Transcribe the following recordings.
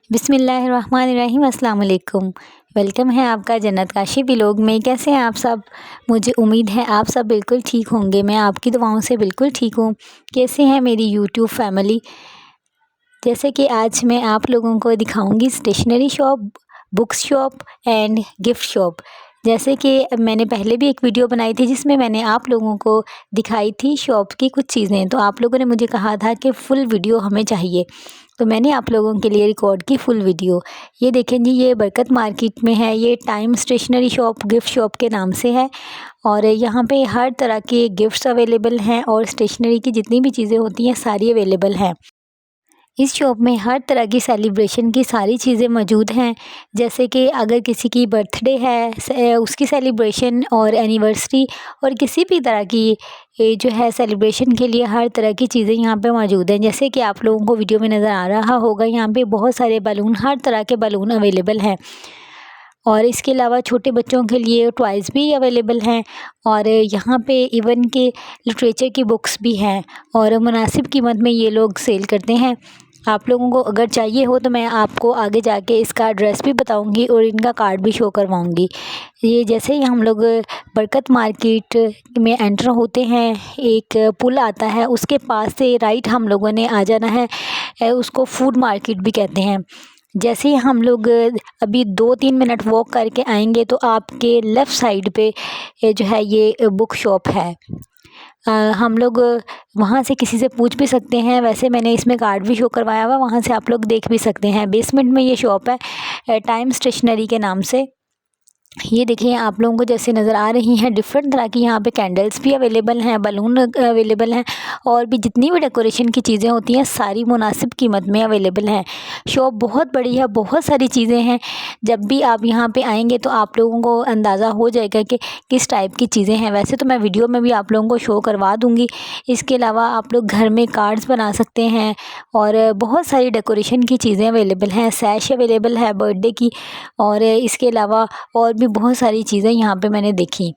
बिस्मिल्लाहिर्रहमानिर्रहीम, अस्सलाम वालेकुम। वेलकम है आपका जन्नत काशी व्लॉग में। कैसे हैं आप सब? मुझे उम्मीद है आप सब बिल्कुल ठीक होंगे। मैं आपकी दुआओं से बिल्कुल ठीक हूँ। कैसे हैं मेरी यूट्यूब फैमिली? जैसे कि आज मैं आप लोगों को दिखाऊंगी stationery shop, books shop and gift shop. जैसे कि मैंने पहले भी एक वीडियो बनाई थी जिसमें मैंने आप लोगों को दिखाई थी शॉप की कुछ चीज़ें, तो आप लोगों ने मुझे कहा था कि फ़ुल वीडियो हमें चाहिए, तो मैंने आप लोगों के लिए रिकॉर्ड की फ़ुल वीडियो। ये देखें जी, ये बरकत मार्केट में है। ये time stationery shop gift shop के नाम से है और यहाँ पे हर तरह के गिफ्ट्स अवेलेबल हैं और स्टेशनरी की जितनी भी चीज़ें होती हैं सारी अवेलेबल हैं। इस शॉप में हर तरह की सेलिब्रेशन की सारी चीज़ें मौजूद हैं। जैसे कि अगर किसी की बर्थडे है, उसकी सेलिब्रेशन और एनिवर्सरी और किसी भी तरह की ये जो है सेलिब्रेशन के लिए हर तरह की चीज़ें यहाँ पे मौजूद हैं। जैसे कि आप लोगों को वीडियो में नज़र आ रहा होगा, यहाँ पे बहुत सारे बलून, हर तरह के बलून अवेलेबल हैं और इसके अलावा छोटे बच्चों के लिए टॉयज़ भी अवेलेबल हैं और यहाँ पे इवन के लिटरेचर की बुक्स भी हैं और मुनासिब कीमत में ये लोग सेल करते हैं। आप लोगों को अगर चाहिए हो तो मैं आपको आगे जाके इसका एड्रेस भी बताऊंगी और इनका कार्ड भी शो करवाऊंगी। ये जैसे ही हम लोग बरकत मार्केट में एंटर होते हैं, एक पुल आता है, उसके पास से राइट हम लोगों ने आ जाना है। उसको फूड मार्केट भी कहते हैं। जैसे ही हम लोग अभी 2-3 मिनट वॉक करके आएंगे तो आपके लेफ़्ट साइड पे जो है ये बुक शॉप है। हम लोग वहाँ से किसी से पूछ भी सकते हैं। वैसे मैंने इसमें कार्ड भी शो करवाया हुआ, वहाँ से आप लोग देख भी सकते हैं। बेसमेंट में ये शॉप है टाइम स्टेशनरी के नाम से। ये देखिए आप लोगों को जैसे नज़र आ रही हैं डिफरेंट तरह की यहाँ पे कैंडल्स भी अवेलेबल हैं, बलून अवेलेबल हैं और भी जितनी भी डेकोरेशन की चीज़ें होती हैं सारी मुनासिब कीमत में अवेलेबल हैं। शॉप बहुत बड़ी है, बहुत सारी चीज़ें हैं। जब भी आप यहाँ पे आएंगे तो आप लोगों को अंदाज़ा हो जाएगा कि किस टाइप की चीज़ें हैं। वैसे तो मैं वीडियो में भी आप लोगों को शो करवा दूँगी। इसके अलावा आप लोग घर में कार्ड्स बना सकते हैं और बहुत सारी डेकोरेशन की चीज़ें अवेलेबल हैं। सैश अवेलेबल है बर्थडे की और इसके अलावा और भी बहुत सारी चीज़ें यहाँ पे मैंने देखी।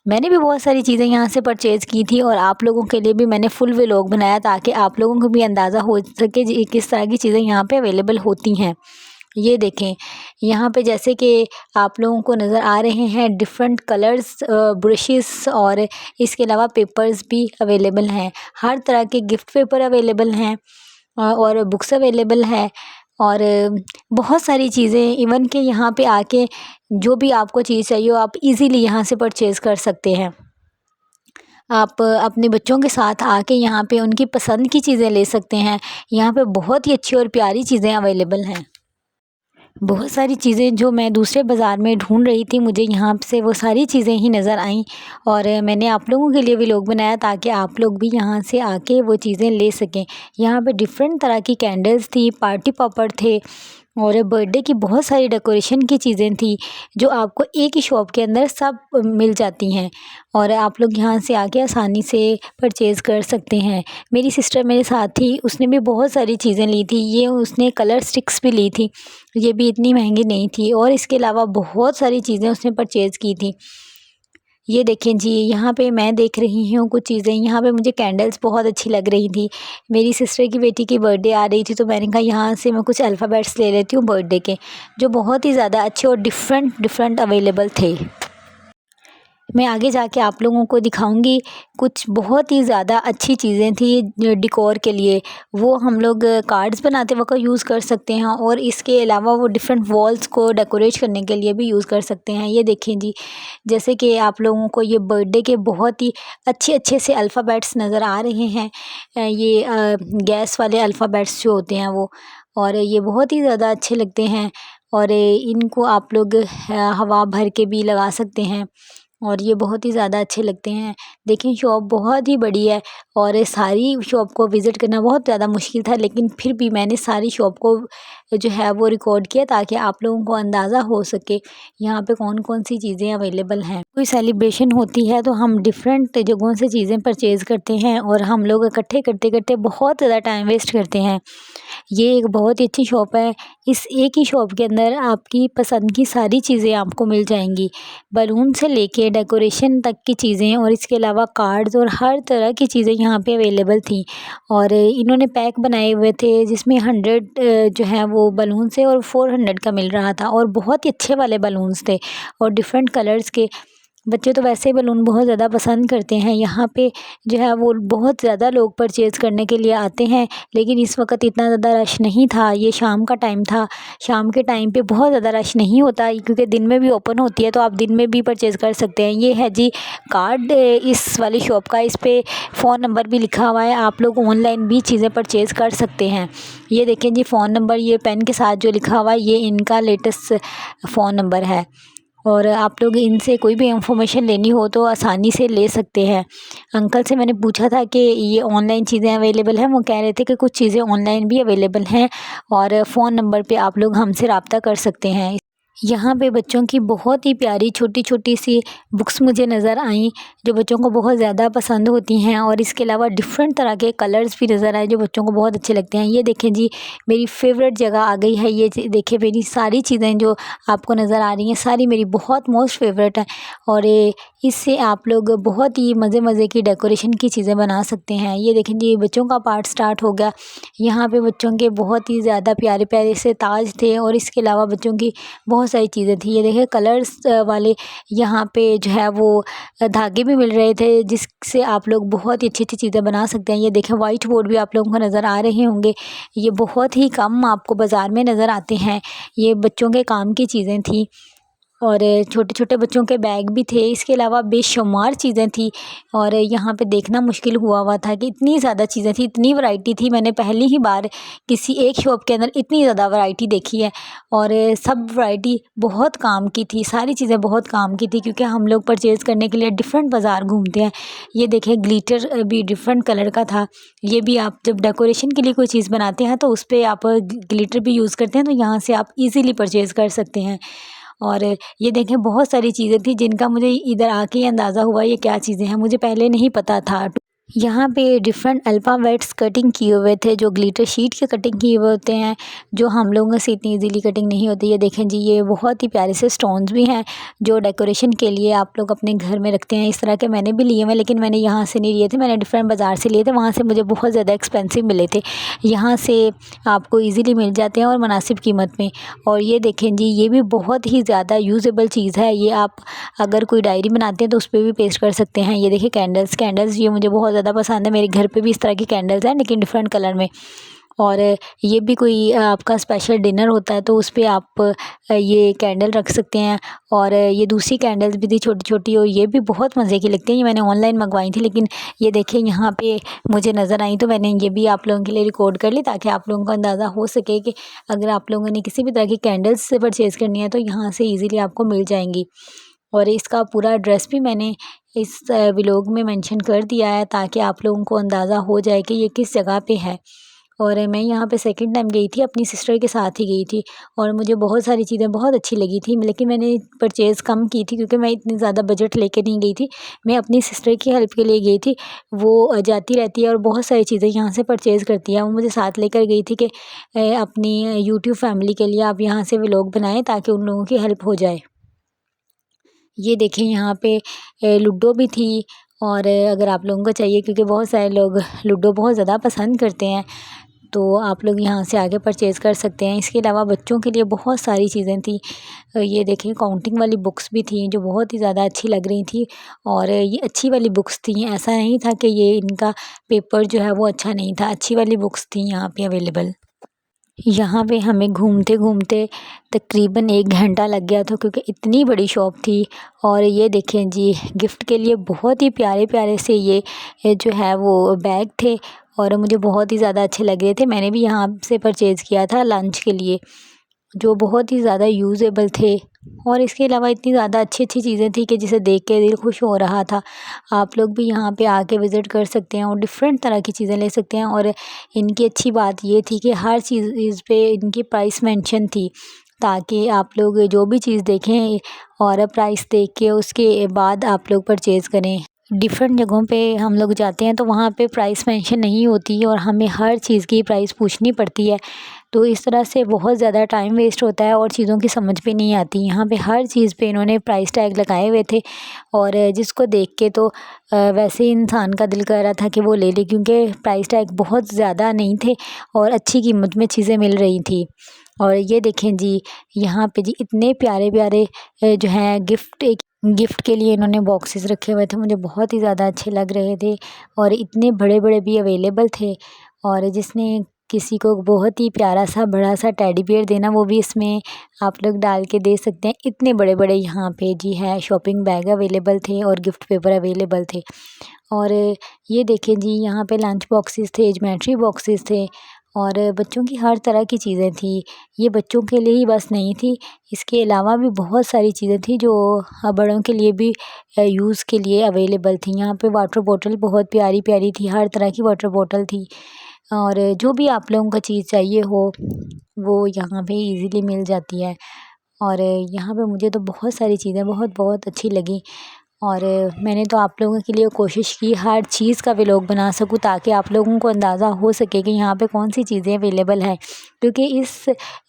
मैंने भी बहुत सारी चीज़ें यहाँ से परचेज़ की थी और आप लोगों के लिए भी मैंने फुल व्लॉग बनाया ताकि आप लोगों को भी अंदाज़ा हो सके जी किस तरह की चीज़ें यहाँ पे अवेलेबल होती हैं। ये देखें यहाँ पे जैसे कि आप लोगों को नज़र आ रहे हैं डिफरेंट कलर्स ब्रशेस और इसके अलावा पेपर्स भी अवेलेबल हैं। हर तरह के गिफ्ट पेपर अवेलेबल हैं और बुक्स अवेलेबल है और बहुत सारी चीज़ें इवन के यहाँ पे आके जो भी आपको चीज़ चाहिए हो आप इजीली यहाँ से परचेज़ कर सकते हैं। आप अपने बच्चों के साथ आके यहाँ पे उनकी पसंद की चीज़ें ले सकते हैं। यहाँ पे बहुत ही अच्छी और प्यारी चीज़ें अवेलेबल हैं। बहुत सारी चीज़ें जो मैं दूसरे बाज़ार में ढूंढ रही थी, मुझे यहाँ से वो सारी चीज़ें ही नज़र आईं और मैंने आप लोगों के लिए व्लॉग बनाया ताकि आप लोग भी यहाँ से आके वो चीज़ें ले सकें। यहाँ पे डिफरेंट तरह की कैंडल्स थी, पार्टी पॉपर थे और बर्थडे की बहुत सारी डेकोरेशन की चीज़ें थी जो आपको एक ही शॉप के अंदर सब मिल जाती हैं और आप लोग यहाँ से आके आसानी से परचेज़ कर सकते हैं। मेरी सिस्टर मेरे साथ थी, उसने भी बहुत सारी चीज़ें ली थी। ये उसने कलर स्टिक्स भी ली थी, ये भी इतनी महंगी नहीं थी और इसके अलावा बहुत सारी चीज़ें उसने परचेज़ की थी। ये देखें जी, यहाँ पे मैं देख रही हूँ कुछ चीज़ें। यहाँ पे मुझे कैंडल्स बहुत अच्छी लग रही थी। मेरी सिस्टर की बेटी की बर्थडे आ रही थी तो मैंने कहा यहाँ से मैं कुछ अल्फ़ाबेट्स ले लेती हूँ बर्थडे के, जो बहुत ही ज़्यादा अच्छे और डिफरेंट अवेलेबल थे। मैं आगे जाके आप लोगों को दिखाऊंगी कुछ बहुत ही ज़्यादा अच्छी चीज़ें थी डिकोर के लिए। वो हम लोग कार्ड्स बनाते वक्त यूज़ कर सकते हैं और इसके अलावा वो डिफरेंट वॉल्स को डेकोरेट करने के लिए भी यूज़ कर सकते हैं। ये देखें जी, जैसे कि आप लोगों को ये बर्थडे के बहुत ही अच्छे से अल्फ़ाबेट्स नज़र आ रहे हैं। ये गैस वाले अल्फ़ाबेट्स जो होते हैं वो, और ये बहुत ही ज़्यादा अच्छे लगते हैं और इनको आप लोग हवा भर के भी लगा सकते हैं और ये बहुत ही ज़्यादा अच्छे लगते हैं। देखें शॉप बहुत ही बड़ी है और सारी शॉप को विज़िट करना बहुत ज़्यादा मुश्किल था, लेकिन फिर भी मैंने सारी शॉप को जो है वो रिकॉर्ड किया ताकि आप लोगों को अंदाज़ा हो सके यहाँ पे कौन कौन सी चीज़ें अवेलेबल हैं। कोई सेलिब्रेशन होती है तो हम डिफरेंट जगहों से चीज़ें परचेज़ करते हैं और हम लोग इकट्ठे करते करते बहुत ज़्यादा टाइम वेस्ट करते हैं। ये एक बहुत ही अच्छी शॉप है। इस एक ही शॉप के अंदर आपकी पसंद की सारी चीज़ें आपको मिल जाएंगी, बलून से लेके डेकोरेशन तक की चीज़ें और इसके अलावा कार्ड्स और हर तरह की चीज़ें यहाँ पे अवेलेबल थी। और इन्होंने पैक बनाए हुए थे जिसमें 100 जो है वो वो बलून थे और 400 का मिल रहा था और बहुत ही अच्छे वाले बलून्स थे और डिफरेंट कलर्स के। बच्चे तो वैसे ही बलून बहुत ज़्यादा पसंद करते हैं। यहाँ पे जो है वो बहुत ज़्यादा लोग परचेज़ करने के लिए आते हैं, लेकिन इस वक्त इतना ज़्यादा रश नहीं था। ये शाम का टाइम था। शाम के टाइम पे बहुत ज़्यादा रश नहीं होता क्योंकि दिन में भी ओपन होती है, तो आप दिन में भी परचेज़ कर सकते हैं। ये है जी कार्ड इस वाली शॉप का, इस पे फ़ोन नंबर भी लिखा हुआ है। आप लोग ऑनलाइन भी चीज़ें परचेज़ कर सकते हैं। ये देखें जी फ़ोन नंबर, ये पेन के साथ जो लिखा हुआ है ये इनका लेटेस्ट फ़ोन नंबर है और आप लोग इनसे कोई भी इंफॉर्मेशन लेनी हो तो आसानी से ले सकते हैं। अंकल से मैंने पूछा था कि ये ऑनलाइन चीज़ें अवेलेबल हैं, वो कह रहे थे कि कुछ चीज़ें ऑनलाइन भी अवेलेबल हैं और फ़ोन नंबर पे आप लोग हमसे रब्ता कर सकते हैं। यहाँ पे बच्चों की बहुत ही प्यारी छोटी-छोटी सी बुक्स मुझे नज़र आईं, जो बच्चों को बहुत ज़्यादा पसंद होती हैं और इसके अलावा डिफरेंट तरह के कलर्स भी नज़र आए जो बच्चों को बहुत अच्छे लगते हैं। ये देखें जी मेरी फ़ेवरेट जगह आ गई है। ये देखिए मेरी सारी चीज़ें जो आपको नज़र आ रही हैं सारी मेरी बहुत मोस्ट फ़ेवरेट हैं और इससे आप लोग बहुत ही मज़े की डेकोरेशन की चीज़ें बना सकते हैं। ये देखें जी बच्चों का पार्ट स्टार्ट हो गया। यहाँ पे बच्चों के बहुत ही ज़्यादा प्यारे-प्यारे से ताज थे और इसके अलावा बच्चों की बहुत सारी चीज़ें थी। ये देखिए कलर्स वाले यहाँ पे जो है वो धागे भी मिल रहे थे, जिससे आप लोग बहुत ही अच्छी-अच्छी चीज़ें बना सकते हैं। ये देखें व्हाइट बोर्ड भी आप लोगों को नज़र आ रहे होंगे। ये बहुत ही कम आपको बाज़ार में नज़र आते हैं। ये बच्चों के काम की चीज़ें थी और छोटे-छोटे बच्चों के बैग भी थे। इसके अलावा बेशुमार चीज़ें थी और यहाँ पे देखना मुश्किल हुआ था कि इतनी ज़्यादा चीज़ें थी, इतनी वैरायटी थी। मैंने पहली ही बार किसी एक शॉप के अंदर इतनी ज़्यादा वैरायटी देखी है और सब वैरायटी बहुत काम की थी। सारी चीज़ें बहुत काम की थी क्योंकि हम लोग परचेज़ करने के लिए डिफरेंट बाज़ार घूमते हैं। ये देखें ग्लिटर भी डिफरेंट कलर का था। ये भी आप जब डेकोरेशन के लिए कोई चीज़ बनाते हैं तो उस पे आप ग्लिटर भी यूज़ करते हैं, तो यहाँ से आप ईज़िली परचेज़ कर सकते हैं। और ये देखें बहुत सारी चीज़ें थी जिनका मुझे इधर आके ही अंदाज़ा हुआ ये क्या चीज़ें हैं, मुझे पहले नहीं पता था। यहाँ पे डिफरेंट अल्फ़ाबेट्स कटिंग किए हुए थे जो ग्लिटर शीट के कटिंग किए हुए होते हैं, जो हम लोगों से इतनी इजीली कटिंग नहीं होती। ये देखें जी ये बहुत ही प्यारे से स्टोन्स भी हैं जो डेकोरेशन के लिए आप लोग अपने घर में रखते हैं। इस तरह के मैंने भी लिए हुए, लेकिन मैंने यहाँ से नहीं लिए थे, मैंने डिफरेंट बाज़ार से लिए थे। वहाँ से मुझे बहुत ज़्यादा एक्सपेंसिव मिले थे। यहाँ से आपको ईज़िली मिल जाते हैं और मुनासिब कीमत में। और ये देखें जी ये भी बहुत ही ज़्यादा यूज़ेबल चीज़ है। ये आप अगर कोई डायरी बनाते हैं तो उस पे भी पेस्ट कर सकते हैं। ये देखिए कैंडल्स ये मुझे बहुत ज़्यादा पसंद है। मेरे घर पे भी इस तरह की कैंडल्स हैं लेकिन डिफरेंट कलर में। और ये भी कोई आपका स्पेशल डिनर होता है तो उस पे आप ये कैंडल रख सकते हैं। और ये दूसरी कैंडल्स भी थी छोटी-छोटी और ये भी बहुत मज़े की लगती हैं। ये मैंने ऑनलाइन मंगवाई थी, लेकिन ये देखिए यहाँ पे मुझे नज़र आई तो मैंने ये भी आप लोगों के लिए रिकॉर्ड कर ली ताकि आप लोगों को अंदाज़ा हो सके कि अगर आप लोगों ने किसी भी तरह की कैंडल्स से परचेज़ करनी है तो यहाँ से ईज़िली आपको मिल जाएँगी। और इसका पूरा एड्रेस भी मैंने इस व्लॉग में मेंशन कर दिया है ताकि आप लोगों को अंदाज़ा हो जाए कि ये किस जगह पे है। और मैं यहाँ पे सेकंड टाइम गई थी, अपनी सिस्टर के साथ ही गई थी और मुझे बहुत सारी चीज़ें बहुत अच्छी लगी थी, लेकिन मैंने परचेज़ कम की थी क्योंकि मैं इतनी ज़्यादा बजट लेके नहीं गई थी। मैं अपनी सिस्टर की हेल्प के लिए गई थी। वो जाती रहती है और बहुत सारी चीज़ें यहाँ से परचेज़ करती है। वो मुझे साथ लेकर गई थी कि अपनी यूट्यूब फैमिली के लिए आप यहाँ से व्लॉग बनाएँ ताकि उन लोगों की हेल्प हो जाए। ये देखें यहाँ पे लूडो भी थी और अगर आप लोगों को चाहिए क्योंकि बहुत सारे लोग लूडो बहुत ज़्यादा पसंद करते हैं, तो आप लोग यहाँ से आके परचेज़ कर सकते हैं। इसके अलावा बच्चों के लिए बहुत सारी चीज़ें थी। ये देखें काउंटिंग वाली बुक्स भी थी जो बहुत ही ज़्यादा अच्छी लग रही थी और ये अच्छी वाली बुक्स थी। ऐसा नहीं था कि ये इनका पेपर जो है वो अच्छा नहीं था, अच्छी वाली बुक्स थी यहाँ पे अवेलेबल। यहाँ पे हमें घूमते-घूमते तकरीबन 1 घंटा लग गया था क्योंकि इतनी बड़ी शॉप थी। और ये देखें जी गिफ्ट के लिए बहुत ही प्यारे-प्यारे से ये जो है वो बैग थे और मुझे बहुत ही ज़्यादा अच्छे लग रहे थे। मैंने भी यहाँ से परचेज़ किया था लंच के लिए, जो बहुत ही ज़्यादा यूज़ेबल थे और इसके अलावा इतनी ज़्यादा अच्छी-अच्छी चीज़ें थी कि जिसे देख के दिल खुश हो रहा था। आप लोग भी यहाँ पे आके विज़िट कर सकते हैं और डिफरेंट तरह की चीज़ें ले सकते हैं। और इनकी अच्छी बात ये थी कि हर चीज़ पे इनकी प्राइस मेंशन थी ताकि आप लोग जो भी चीज़ देखें और प्राइस देख के उसके बाद आप लोग परचेज़ करें। डिफरेंट जगहों पे हम लोग जाते हैं तो वहाँ पे प्राइस मेंशन नहीं होती और हमें हर चीज़ की प्राइस पूछनी पड़ती है, तो इस तरह से बहुत ज़्यादा टाइम वेस्ट होता है और चीज़ों की समझ भी नहीं आती। यहाँ पे हर चीज़ पे इन्होंने प्राइस टैग लगाए हुए थे और जिसको देख के तो वैसे ही इंसान का दिल कर रहा था कि वो ले ले क्योंकि प्राइस टैग बहुत ज़्यादा नहीं थे और अच्छी कीमत में चीज़ें मिल रही थी। और ये देखें जी, यहाँ पे जी इतने प्यारे प्यारे जो हैं गिफ्ट के लिए इन्होंने बॉक्सेस रखे हुए थे, मुझे बहुत ही ज़्यादा अच्छे लग रहे थे और इतने बड़े बड़े भी अवेलेबल थे। और जिसने किसी को बहुत ही प्यारा सा बड़ा सा टेडी बियर देना, वो भी इसमें आप लोग डाल के दे सकते हैं। इतने बड़े बड़े यहाँ पे जी है शॉपिंग बैग अवेलेबल थे और गिफ्ट पेपर अवेलेबल थे। और ये देखें जी, यहाँ पे लंच बॉक्सेस थे, ज्योमेट्री बॉक्सेस थे और बच्चों की हर तरह की चीज़ें थी। ये बच्चों के लिए ही बस नहीं थी, इसके अलावा भी बहुत सारी चीज़ें थी जो बड़ों के लिए भी यूज़ के लिए अवेलेबल थी। यहाँ पे वाटर बॉटल बहुत प्यारी प्यारी थी, हर तरह की वाटर बॉटल थी और जो भी आप लोगों को चीज़ चाहिए हो वो यहाँ पे इजीली मिल जाती है। और यहाँ पे मुझे तो बहुत सारी चीज़ें बहुत बहुत अच्छी लगी और मैंने तो आप लोगों के लिए कोशिश की हर चीज़ का व्लॉग बना सकूँ, ताकि आप लोगों को अंदाज़ा हो सके कि यहाँ पे कौन सी चीज़ें अवेलेबल हैं। क्योंकि इस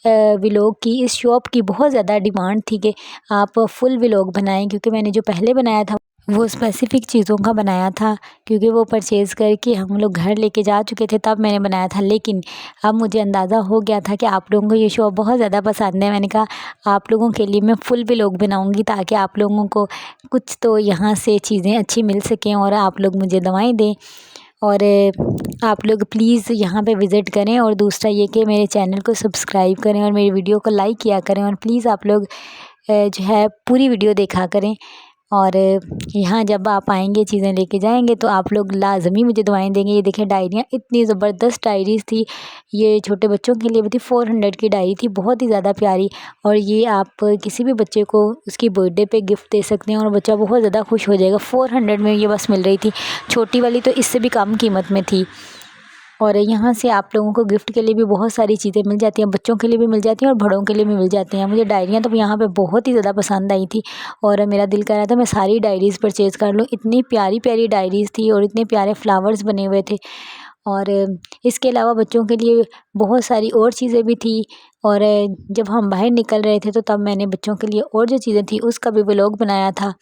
व्लॉग की, इस शॉप की बहुत ज़्यादा डिमांड थी कि आप फुल व्लॉग बनाएं, क्योंकि मैंने जो पहले बनाया था वो स्पेसिफ़िक चीज़ों का बनाया था, क्योंकि वो परचेज़ करके हम लोग घर लेके जा चुके थे तब मैंने बनाया था। लेकिन अब मुझे अंदाज़ा हो गया था कि आप लोगों को ये शॉप बहुत ज़्यादा पसंद है। मैंने कहा आप लोगों के लिए मैं फुल व्लॉग बनाऊँगी, ताकि आप लोगों को कुछ तो यहाँ से चीज़ें अच्छी मिल सकें और आप लोग मुझे दवाएँ दें। और आप लोग प्लीज़ यहाँ पे विज़िट करें और दूसरा ये कि मेरे चैनल को सब्सक्राइब करें और मेरी वीडियो को लाइक किया करें और प्लीज़ आप लोग जो है पूरी वीडियो देखा करें। और यहाँ जब आप आएँगे चीज़ें लेके जाएँगे तो आप लोग लाज़मी मुझे दुआएँ देंगे। ये देखें डायरियाँ, इतनी ज़बरदस्त डायरीज़ थी, ये छोटे बच्चों के लिए भी थी। 400 की डायरी थी, बहुत ही ज़्यादा प्यारी। और ये आप किसी भी बच्चे को उसकी बर्थडे पे गिफ्ट दे सकते हैं और बच्चा बहुत ज़्यादा खुश हो जाएगा। 400 में ये बस मिल रही थी, छोटी वाली तो इससे भी कम कीमत में थी। और यहाँ से आप लोगों को गिफ्ट के लिए भी बहुत सारी चीज़ें मिल जाती हैं, बच्चों के लिए भी मिल जाती हैं और बड़ों के लिए भी मिल जाती हैं। मुझे डायरियाँ तो यहाँ पे बहुत ही ज़्यादा पसंद आई थी और मेरा दिल कर रहा था मैं सारी डायरीज़ परचेज़ कर लूँ। इतनी प्यारी प्यारी डायरीज़ थी और इतने प्यारे फ्लावर्स बने हुए थे। और इसके अलावा बच्चों के लिए बहुत सारी और चीज़ें भी थी। और जब हम बाहर निकल रहे थे तो तब मैंने बच्चों के लिए और जो चीज़ें थी उसका भी व्लॉग बनाया था।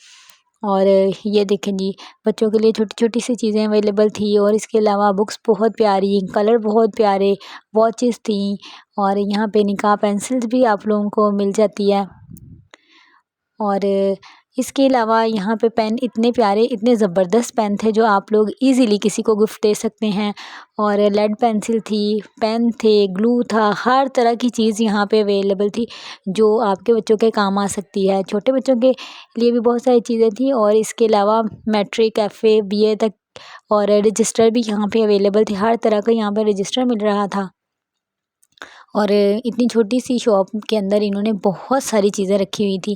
और ये देखें जी, बच्चों के लिए छोटी-छोटी सी चीज़ें अवेलेबल थी और इसके अलावा बुक्स बहुत प्यारी, कलर बहुत प्यारे, वॉचेस थी और यहाँ पे निकाह पेंसिल्स भी आप लोगों को मिल जाती है। और इसके अलावा यहाँ पे पेन इतने प्यारे, इतने ज़बरदस्त पेन थे जो आप लोग ईज़िली किसी को गिफ्ट दे सकते हैं। और लेड पेंसिल थी, पेन थे, ग्लू था, हर तरह की चीज़ यहाँ पे अवेलेबल थी जो आपके बच्चों के काम आ सकती है। छोटे बच्चों के लिए भी बहुत सारी चीज़ें थी और इसके अलावा मैट्रिक, एफ़ए, बीए तक और रजिस्टर भी यहाँ पे अवेलेबल थे। हर तरह का यहाँ पे रजिस्टर मिल रहा था। और इतनी छोटी सी शॉप के अंदर इन्होंने बहुत सारी चीज़ें रखी हुई थी।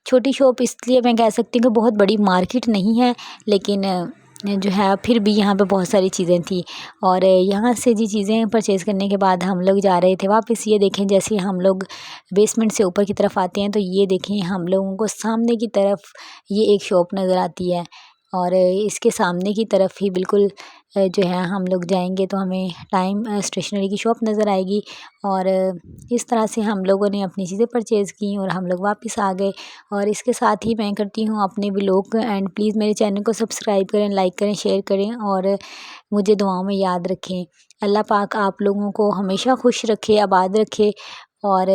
छोटी शॉप इसलिए मैं कह सकती हूँ कि बहुत बड़ी मार्केट नहीं है, लेकिन जो है फिर भी यहाँ पे बहुत सारी चीज़ें थी। और यहाँ से जी चीज़ें परचेज़ करने के बाद हम लोग जा रहे थे वापस। ये देखें, जैसे हम लोग बेसमेंट से ऊपर की तरफ आते हैं तो ये देखें हम लोगों को सामने की तरफ ये एक शॉप नज़र आती है और इसके सामने की तरफ ही बिल्कुल जो है हम लोग जाएंगे तो हमें टाइम स्टेशनरी की शॉप नज़र आएगी। और इस तरह से हम लोगों ने अपनी चीज़ें परचेज़ की और हम लोग वापस आ गए। और इसके साथ ही मैं करती हूँ अपने व्लॉग को एंड। प्लीज़ मेरे चैनल को सब्सक्राइब करें, लाइक करें, शेयर करें और मुझे दुआओं में याद रखें। अल्लाह पाक आप लोगों को हमेशा खुश रखे, आबाद रखे। और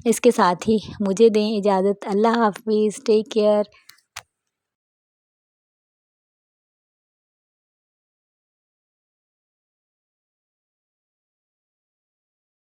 इसके साथ ही मुझे दें इजाज़त। अल्लाह हाफ़िज़, टेक केयर।